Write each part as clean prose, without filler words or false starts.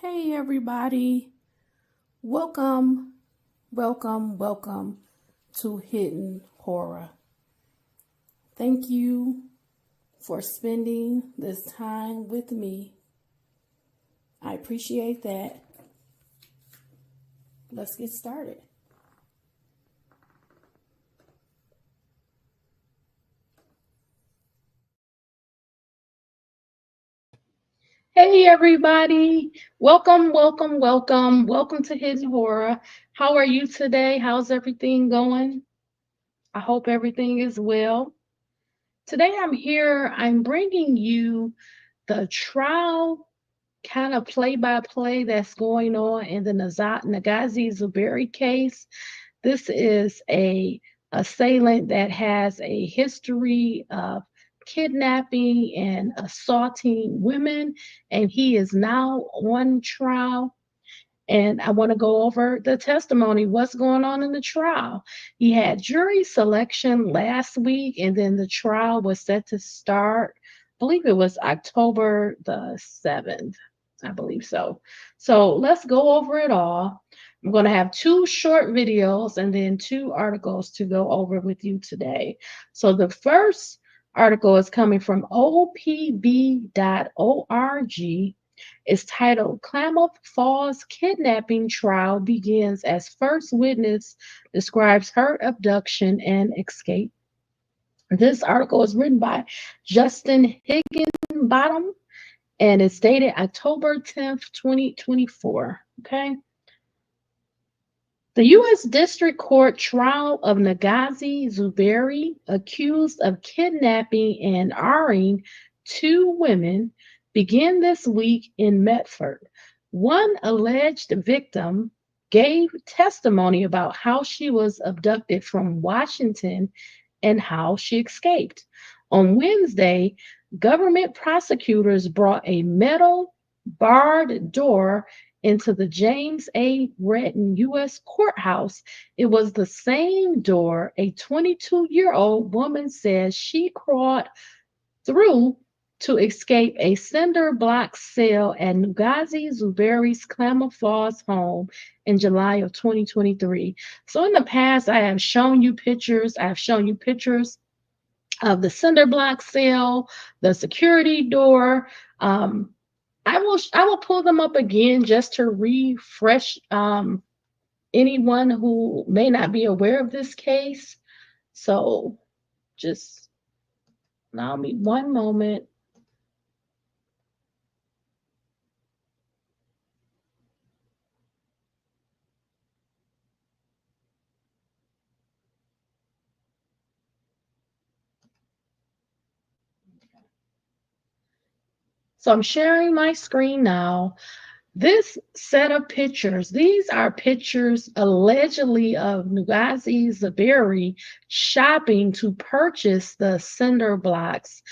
Hey everybody, welcome, welcome to Hidden Horror. Thank you for spending this time with me. I appreciate that. Let's get started. Hey everybody, welcome to Hidden Horror. How are you today? How's everything going? I hope everything is well. Today I'm bringing you the trial kind of play-by-play that's going on in the Negasi Zuberi case. This is a assailant that has a history of kidnapping and assaulting women, and he is now on trial. And I want to go over the testimony, what's going on in the trial. He had jury selection last week, and then the trial was set to start, I believe it was October the 7th. I believe so. So let's go over it all. I'm going to have two short videos and then two articles to go over with you today. So the first article is coming from opb.org. It's titled Klamath Falls Kidnapping Trial Begins as First Witness Describes Her Abduction and Escape. This article is written by Justin Higginbottom and it's dated October 10th, 2024. Okay. The U.S. District Court trial of Negasi Zuberi, accused of kidnapping and harming two women, began this week in Medford. One alleged victim gave testimony about how she was abducted from Washington and how she escaped. On Wednesday, government prosecutors brought a metal barred door into the James A. Retton U.S. courthouse. It was the same door a 22-year-old woman says she crawled through to escape a cinder block cell at Negasi Zuberi's Klamath Falls home in July of 2023. So in the past, I have shown you pictures. I've shown you pictures of the cinder block cell, the security door. I will pull them up again just to refresh anyone who may not be aware of this case. So just allow me one moment. So I'm sharing my screen now. This set of pictures, these are pictures allegedly of Negasi Zuberi shopping to purchase the cinder blocks.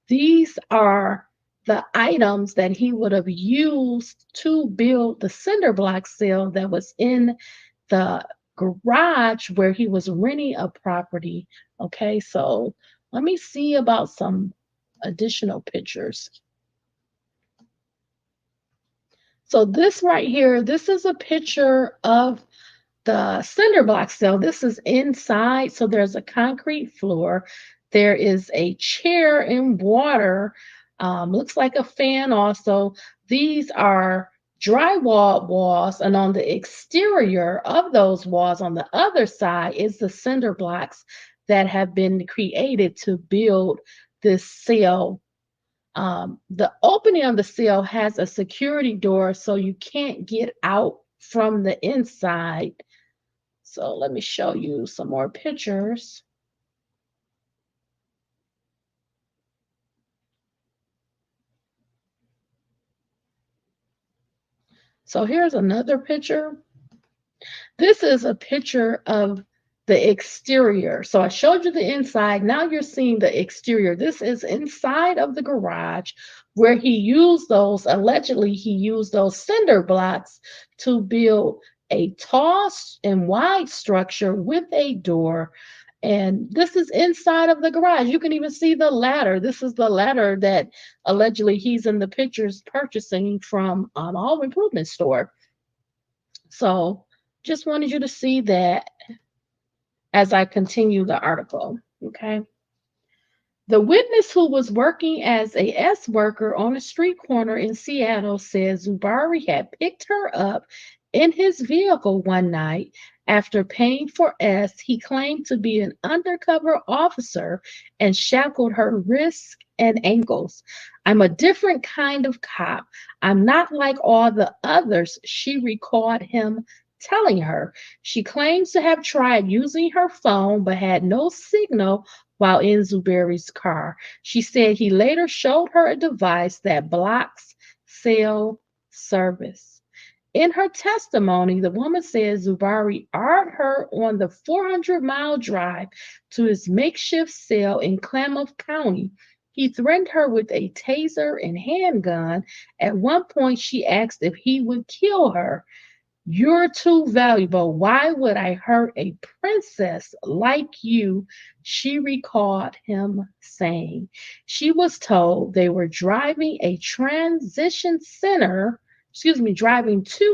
These are the items that he would have used to build the cinder block cell that was in the garage where he was renting a property. Okay, so let me see about some additional pictures. So this right here, this is a picture of the cinder block cell. This is inside, so there's a concrete floor. There is a chair and water. Looks like a fan also. These are drywall walls, and on the exterior of those walls, on the other side, is the cinder blocks that have been created to build this cell. The opening of the cell has a security door, so you can't get out from the inside. So let me show you some more pictures. So here's another picture. This is a picture of the exterior. So I showed you the inside. Now you're seeing the exterior. This is inside of the garage where he used those, allegedly he used those cinder blocks to build a tall and wide structure with a door. And this is inside of the garage. You can even see the ladder. This is the ladder that allegedly he's in the pictures purchasing from a home improvement store. So just wanted you to see that as I continue the article. Okay. The witness who was working as a S worker on a street corner in Seattle said Zubari had picked her up in his vehicle one night after paying for S. He claimed to be an undercover officer and shackled her wrists and ankles. I'm a different kind of cop. I'm not like all the others, she recalled him telling her. She claims to have tried using her phone but had no signal while in Zuberi's car. She said he later showed her a device that blocks cell service. In her testimony, the woman said Zubari eyed her on the 400-mile drive to his makeshift cell in Klamath County. He threatened her with a taser and handgun. At one point, she asked if he would kill her. You're too valuable. Why would I hurt a princess like you? She recalled him saying. She was told they were driving to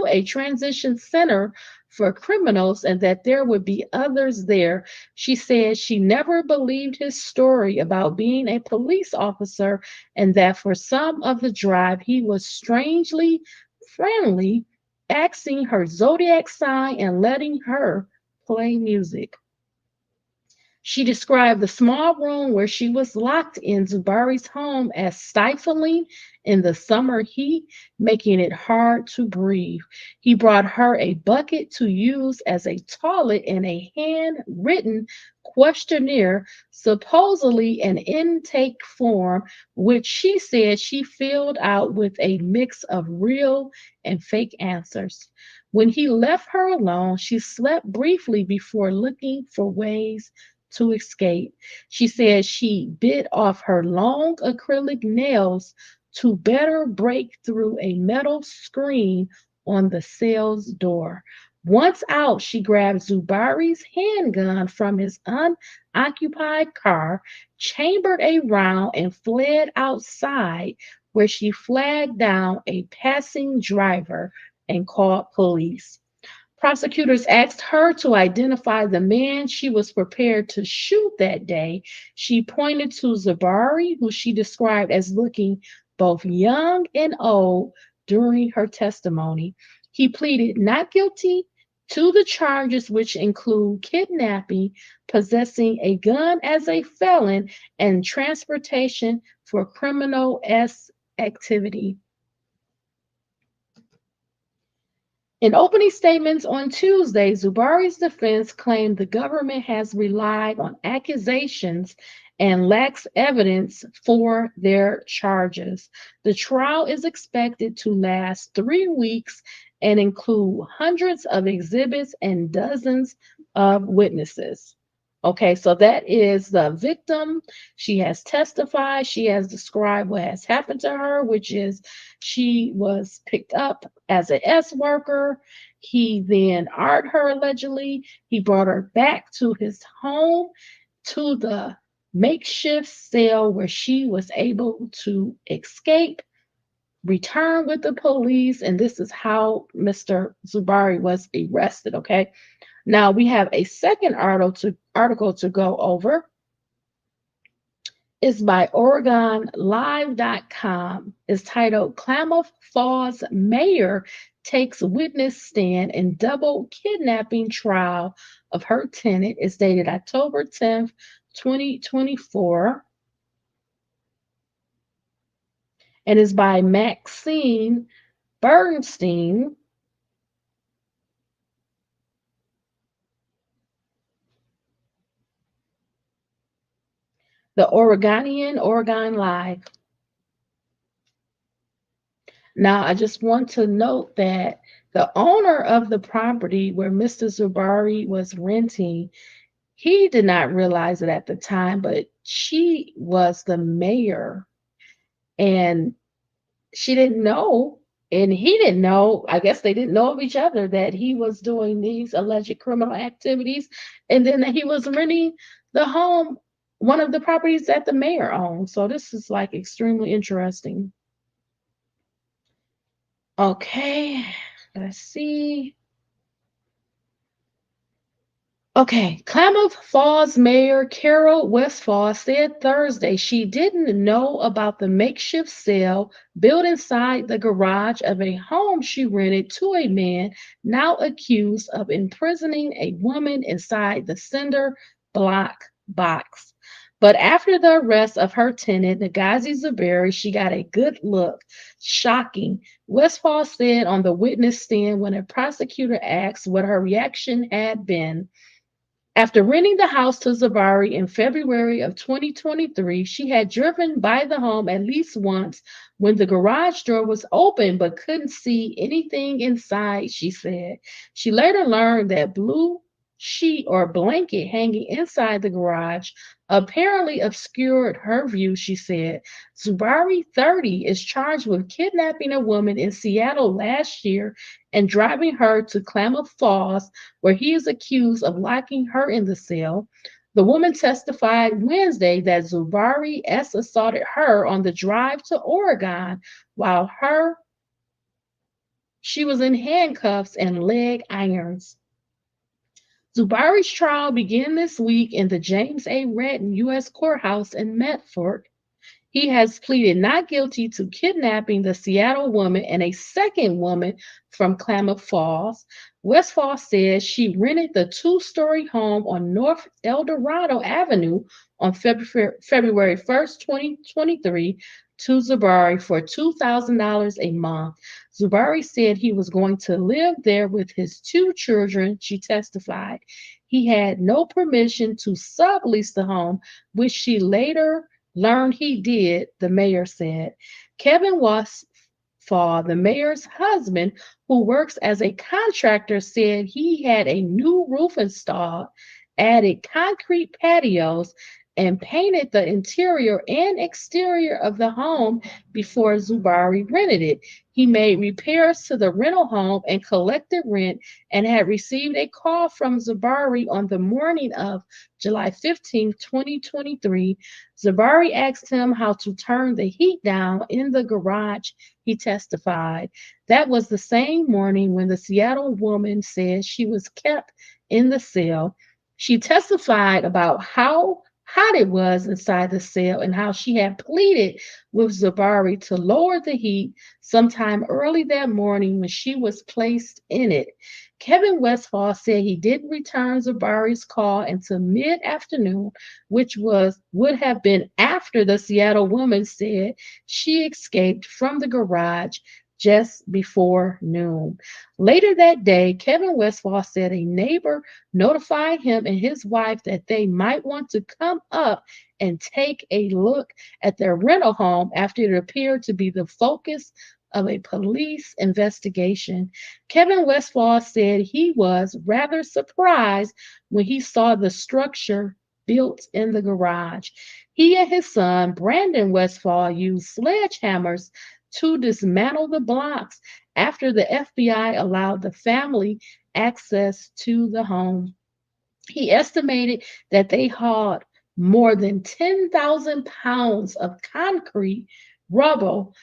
a transition center for criminals and that there would be others there. She said she never believed his story about being a police officer and that for some of the drive he was strangely friendly, asking her zodiac sign and letting her play music. She described the small room where she was locked in Zubari's home as stifling in the summer heat, making it hard to breathe. He brought her a bucket to use as a toilet and a handwritten questionnaire, supposedly an intake form, which she said she filled out with a mix of real and fake answers. When he left her alone, she slept briefly before looking for ways to escape. She said she bit off her long acrylic nails to better break through a metal screen on the cell's door. Once out, she grabbed Zubari's handgun from his unoccupied car, chambered a round, and fled outside, where she flagged down a passing driver and called police. Prosecutors asked her to identify the man she was prepared to shoot that day. She pointed to Zubari, who she described as looking both young and old during her testimony. He pleaded not guilty to the charges, which include kidnapping, possessing a gun as a felon, and transportation for criminal activity. In opening statements on Tuesday, Zubari's defense claimed the government has relied on accusations and lacks evidence for their charges. The trial is expected to last 3 weeks and include hundreds of exhibits and dozens of witnesses. Okay, so that is the victim. She has testified. She has described what has happened to her, which is she was picked up as an S worker. He then armed her allegedly. He brought her back to his home, to the makeshift cell where she was able to escape, return with the police, and this is how Mr. Zubari was arrested. Okay. Now we have a second article to go over. It's by OregonLive.com. It's titled Klamath Falls Mayor Takes Witness Stand in Double Kidnapping Trial of Her Tenant. It's dated October 10th, 2024. And it's by Maxine Bernstein. The Oregonian, Oregon Live. Now, I just want to note that the owner of the property where Mr. Zubari was renting, he did not realize it at the time, but she was the mayor and she didn't know. And he didn't know, I guess they didn't know of each other, that he was doing these alleged criminal activities. And then that he was renting the home, one of the properties that the mayor owned. So this is like extremely interesting. Okay, let's see. Okay, Klamath Falls Mayor Carol Westfall said Thursday she didn't know about the makeshift cell built inside the garage of a home she rented to a man now accused of imprisoning a woman inside the cinder block box. But after the arrest of her tenant, Negasi Zuberi, she got a good look. Shocking, Westfall said on the witness stand when a prosecutor asked what her reaction had been. After renting the house to Zuberi in February of 2023, she had driven by the home at least once when the garage door was open but couldn't see anything inside, she said. She later learned that blue sheet or blanket hanging inside the garage apparently obscured her view, she said. Zuberi, 30, is charged with kidnapping a woman in Seattle last year and driving her to Klamath Falls, where he is accused of locking her in the cell. The woman testified Wednesday that Zubari S. assaulted her on the drive to Oregon while she was in handcuffs and leg irons. Zubari's trial began this week in the James A. Redden U.S. Courthouse in Medford. He has pleaded not guilty to kidnapping the Seattle woman and a second woman from Klamath Falls. Westfall says she rented the two-story home on North El Dorado Avenue on February 1st, 2023 to Zubari for $2,000 a month. Zubari said he was going to live there with his two children, she testified. He had no permission to sublease the home, which she later learned he did, the mayor said. Kevin Westfall, the mayor's husband, who works as a contractor, said he had a new roof installed, added concrete patios, and painted the interior and exterior of the home before Zubari rented it. He made repairs to the rental home and collected rent and had received a call from Zubari on the morning of July 15, 2023. Zubari asked him how to turn the heat down in the garage, he testified. That was the same morning when the Seattle woman said she was kept in the cell. She testified about how hot it was inside the cell and how she had pleaded with Zubari to lower the heat sometime early that morning when she was placed in it. Kevin Westfall said he didn't return Zubari's call until mid-afternoon, which would have been after the Seattle woman said she escaped from the garage just before noon. Later that day, Kevin Westfall said a neighbor notified him and his wife that they might want to come up and take a look at their rental home after it appeared to be the focus of a police investigation. Kevin Westfall said he was rather surprised when he saw the structure built in the garage. He and his son, Brandon Westfall, used sledgehammers to dismantle the blocks after the FBI allowed the family access to the home. He estimated that they hauled more than 10,000 pounds of concrete, rubble,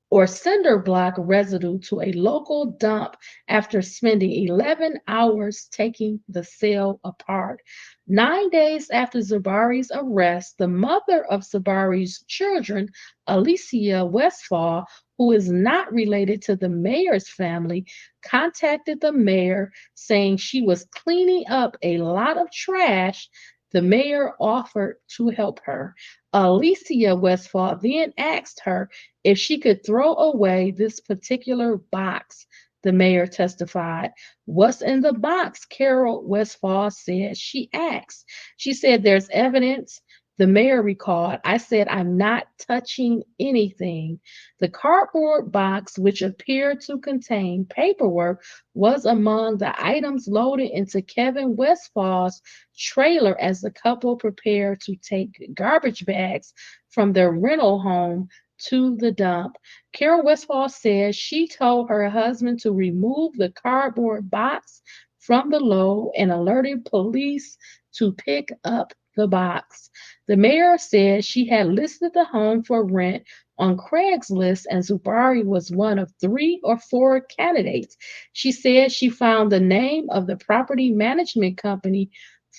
or cinder block residue to a local dump after spending 11 hours taking the cell apart. 9 days after Zubari's arrest, the mother of Zubari's children, Alicia Westfall, who is not related to the mayor's family, contacted the mayor saying she was cleaning up a lot of trash. The mayor offered to help her. Alicia Westfall then asked her if she could throw away this particular box. The mayor testified. What's in the box? Carol Westfall said. She asked. She said, there's evidence. The mayor recalled, I said, I'm not touching anything. The cardboard box, which appeared to contain paperwork, was among the items loaded into Kevin Westfall's trailer as the couple prepared to take garbage bags from their rental home to the dump. Karen Westfall says she told her husband to remove the cardboard box from the load and alerted police to pick up the box. The mayor said she had listed the home for rent on Craigslist and Zuberi was one of 3 or 4 candidates. She said she found the name of the property management company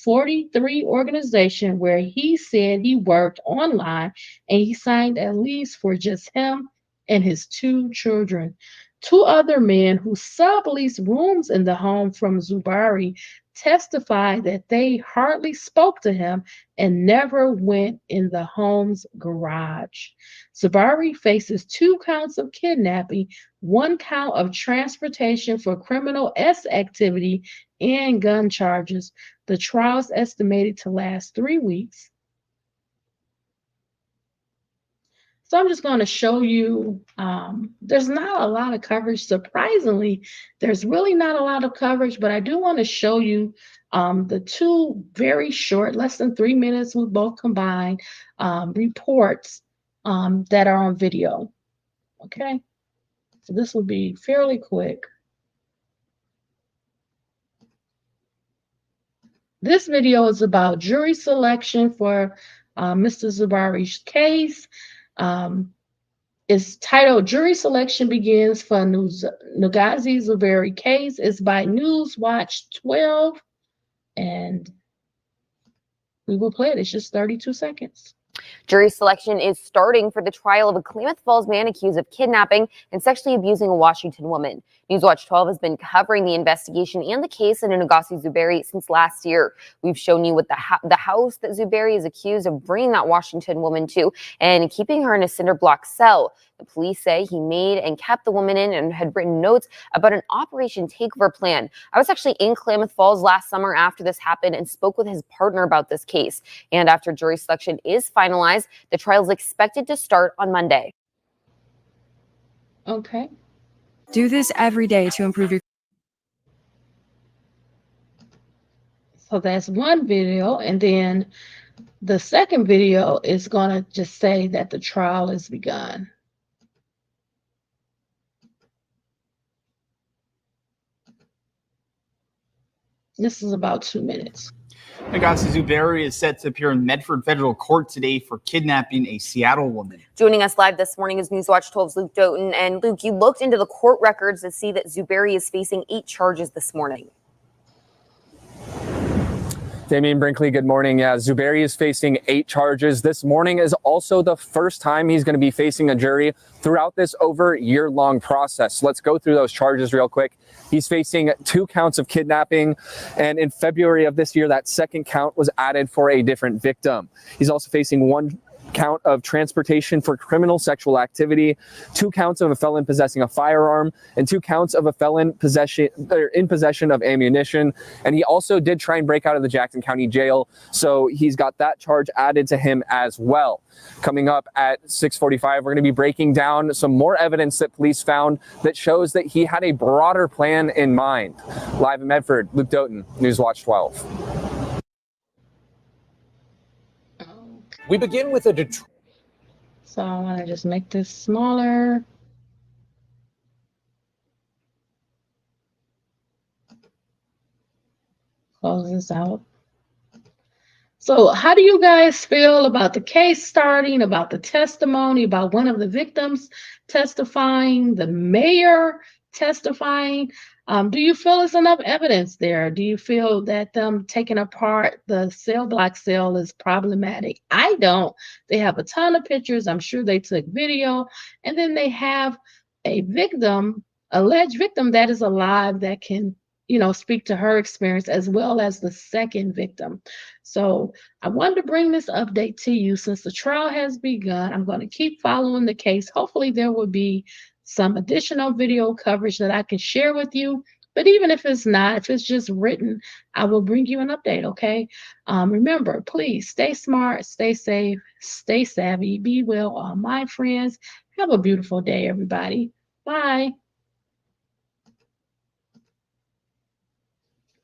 43 organization where he said he worked online and he signed a lease for just him and his 2 children. 2 other men who subleased rooms in the home from Zuberi testified that they hardly spoke to him and never went in the home's garage. Zuberi faces 2 counts of kidnapping, 1 count of transportation for criminal S activity, and gun charges. The trial is estimated to last 3 weeks. So I'm just going to show you, there's not a lot of coverage. Surprisingly, there's really not a lot of coverage, but I do want to show you the 2 very short, less than 3 minutes with both combined reports that are on video. Okay, so this will be fairly quick. This video is about jury selection for Mr. Zuberi's case. It's titled Jury Selection Begins for Negasi Zuberi Case. It's by Newswatch 12, and we will play it. It's just 32 seconds. Jury selection is starting for the trial of a Klamath Falls man accused of kidnapping and sexually abusing a Washington woman. Newswatch 12 has been covering the investigation and the case into Negasi Zuberi since last year. We've shown you what the house that Zuberi is accused of bringing that Washington woman to and keeping her in a cinder block cell. The police say he made and kept the woman in and had written notes about an Operation Takeover plan. I was actually in Klamath Falls last summer after this happened and spoke with his partner about this case. And after jury selection is finalized, the trial is expected to start on Monday. Okay. Do this every day to improve your. So that's one video, and then the second video is going to just say that the trial has begun. This is about 2 minutes. Negasi Zuberi is set to appear in Medford Federal Court today for kidnapping a Seattle woman. Joining us live this morning is Newswatch 12's Luke Doughton. And Luke, you looked into the court records to see that Zuberi is facing 8 charges this morning. Damian Brinkley, good morning. Yeah, Zuberi is facing 8 charges. This morning is also the first time he's going to be facing a jury throughout this over year-long process. Let's go through those charges real quick. He's facing 2 counts of kidnapping, and in February of this year, that 2nd count was added for a different victim. He's also facing 1 count of transportation for criminal sexual activity, 2 counts of a felon possessing a firearm, and 2 counts of a felon in possession of ammunition. And he also did try and break out of the Jackson County Jail, so he's got that charge added to him as well. Coming up at 6:45, we're going to be breaking down some more evidence that police found that shows that he had a broader plan in mind. Live in Medford, Luke Doughton, Newswatch 12. We begin with a Detroit. So I want to just make this smaller. Close this out. So how do you guys feel about the case starting, about the testimony, about one of the victims testifying, the mayor testifying? Do you feel there's enough evidence there? Do you feel that them taking apart the cell block cell is problematic? I don't. They have a ton of pictures. I'm sure they took video. And then they have a victim, alleged victim that is alive that can, speak to her experience as well as the second victim. So I wanted to bring this update to you since the trial has begun. I'm going to keep following the case. Hopefully there will be some additional video coverage that I can share with you. But even if it's not, if it's just written, I will bring you an update, okay? Remember, please stay smart, stay safe, stay savvy, be well, all my friends. Have a beautiful day, everybody. Bye.